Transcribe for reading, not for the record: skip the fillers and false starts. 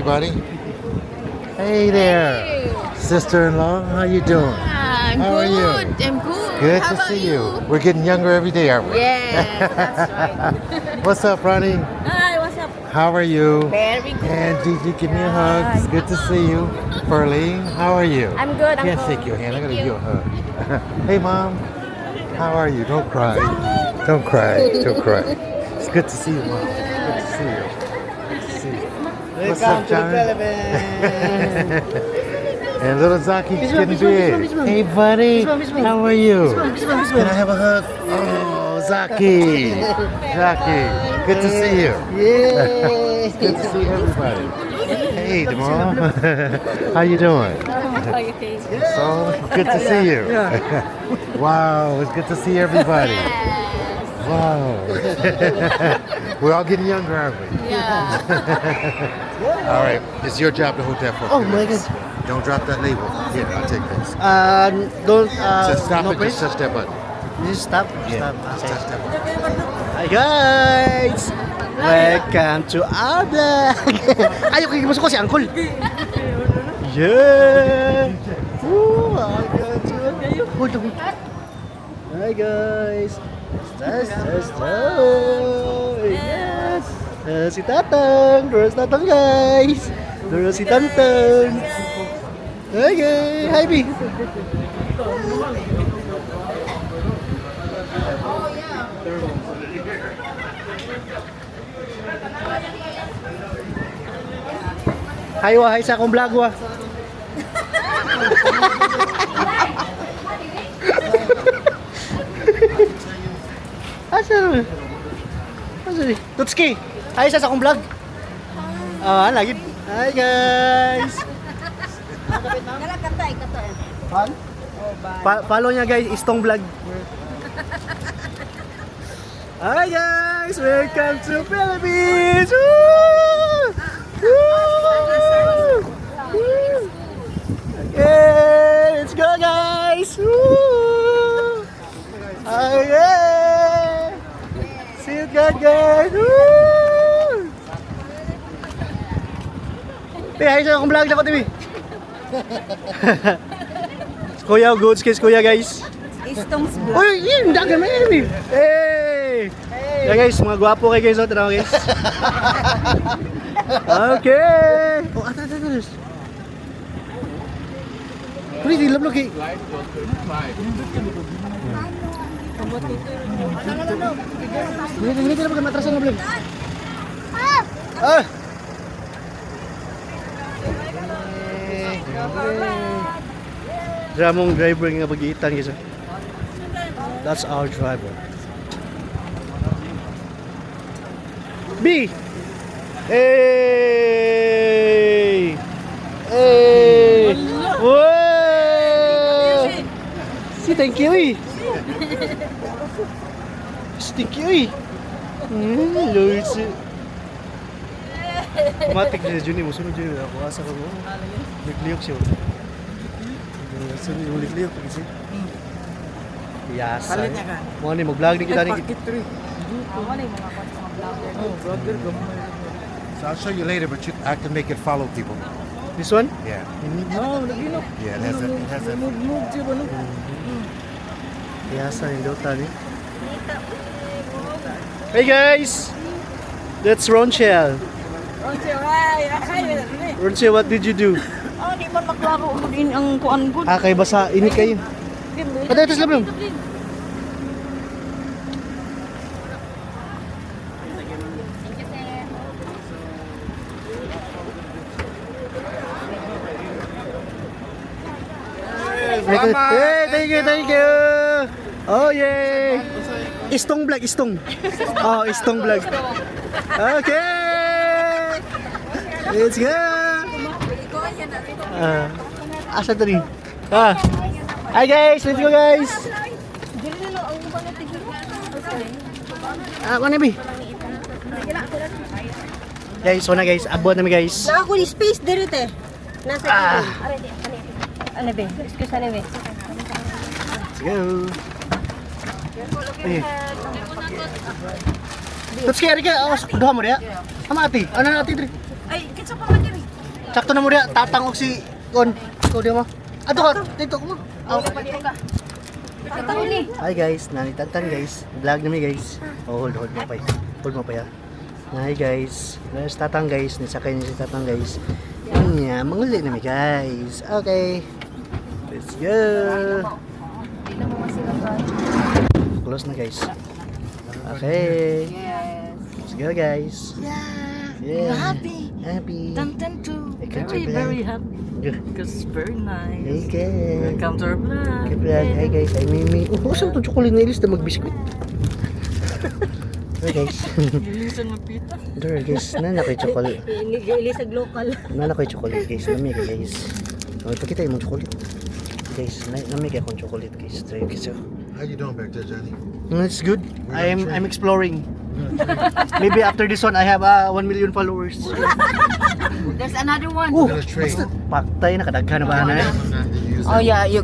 everybody. Hey there, sister-in-law. How you doing? I'm How are good. you? I'm good. Good How to about see you. We're getting younger every day, aren't we? Yes, that's right. What's up, Ronnie? Hi, what's up? How are you? Very good. And Gigi, give me a hug. It's good to see you. Furley, how are you? I'm good. I'm Can't good. shake your hand. I gotta Thank give you a hug. Hey, Mom. How are you? Don't cry. Don't cry. Don't cry. It's good to see you, Mom. Good to see you. Good to see you. What's up, John? And little Zaki's getting big. Hey, buddy. How are you? Can I have a hug? Oh, Zaki. Zaki. Good to see you. Yeah. Good to see everybody. Hey, Mom. How you doing? So good to see you. Wow, it's good to see everybody. Wow. We're all getting younger, aren't we? Yeah. All right, it's your job to hold that for a Oh few my minutes. Don't drop that label. Here, I'll take this. Don't Just stop no it, just press. touch that button. Just stop. Yeah, Stop. just Okay. touch that button. Hi guys! Welcome to our vlog! Ayaw, kikimuso ko si Uncle! Yeah! Woo! Welcome to our vlog! Hold on. Hi guys! Yes! Si Tatang! Duro si Tatang guys! Duro si Tantang! Hi guys! Hi B! Hi wa, hi sa akong vlog wa. Asa na? Asa ni? Tutski, hi sa akong vlog. Lagi. Hi guys. Follow niya guys, Istong Vlog. Hi guys, welcome to Philippines. Woo! Woo! Woo! Okay, let's go guys. Woo! Oh yeah! See you guys. Woo! Hey, sa akong vlog na ko, TV. Kuya, goods kiss kuya guys. Istong's vlog. Uy, yun, dagan na yun. Hey! Yeah guys, mga gwapo kayo guys, tanaw guys. Okay! Oh, ata. Kulit, di lablog eh. Hindi na matrasan na vlog. Ah! Dramong driver nga pag-iitan guys. That's our driver. B! Hey! Hey! Wow! Si thank you eh! Si thank you eh! Lord si... Matik na Juni mo, sunod Juni ako asa ka mo. Nagliyok siya. Sunod yung likliyok kasi. Yasa. Mga ni mag-vlog din kita ni. So I'll show you later, but I can make it follow people. This one? Yeah. No, nagilok. Yeah, it has a Yasa yung Dota ni. Hey guys! That's Ronchel. Ronchel, what did you do? Di man maklaro mo din ang kuan good. Kay basa, ini kayo. Patay, tas lang. Hey, thank you. Oh yeah. Istong vlog, istong. Oh, istong vlog. Okay. Let's go. Asa tadi? Hi guys, let's go guys. Ako na bi. Guys, so na guys, abot na mi guys. Ako ni space dirite. Nasa ano be? Excuse me. Let's go. Eh. Tapos kaya ka, duha mo rin. Ama ati, ano na ati diri? Ay, kitsa pa man diri. Sakto na mo diya, tatang og si Kon. Ikaw di mo. Ato ka, dito ko mo. Aw. Hi guys, nani Tantan guys. Vlog nami guys. Oh, hold mo pa. Hold mo pa ya. Hi guys. There's Tatang guys, ni sakay ni si Tatang guys. Nya, manguli nami guys. Okay. Let's go. Close na guys. Okay. Let's go guys. Yeah. Happy. Happy. Tantan too. I can't Very, reply. very happy. Good. Because it's very nice. Okay. Welcome to our vlog. Okay, vlog. Hi guys, ay Mimi. Oh, saan itong chocolate na ilis na mag-biscuit? Hi guys. Lilisan mo pita. There guys, nana ko'y chocolate. Ilisag local. Nana ko'y chocolate guys. Lamig guys. Oh, ipakita yung chocolate. Guys, lamig akong chocolate guys. Try guys. How you doing back there, Johnny? It's good. We're on I'm train. exploring. Maybe after this one, I have 1 million followers. There's another one. Oh, Got a train. paktay na kadaghan na ba na? Oh yeah, you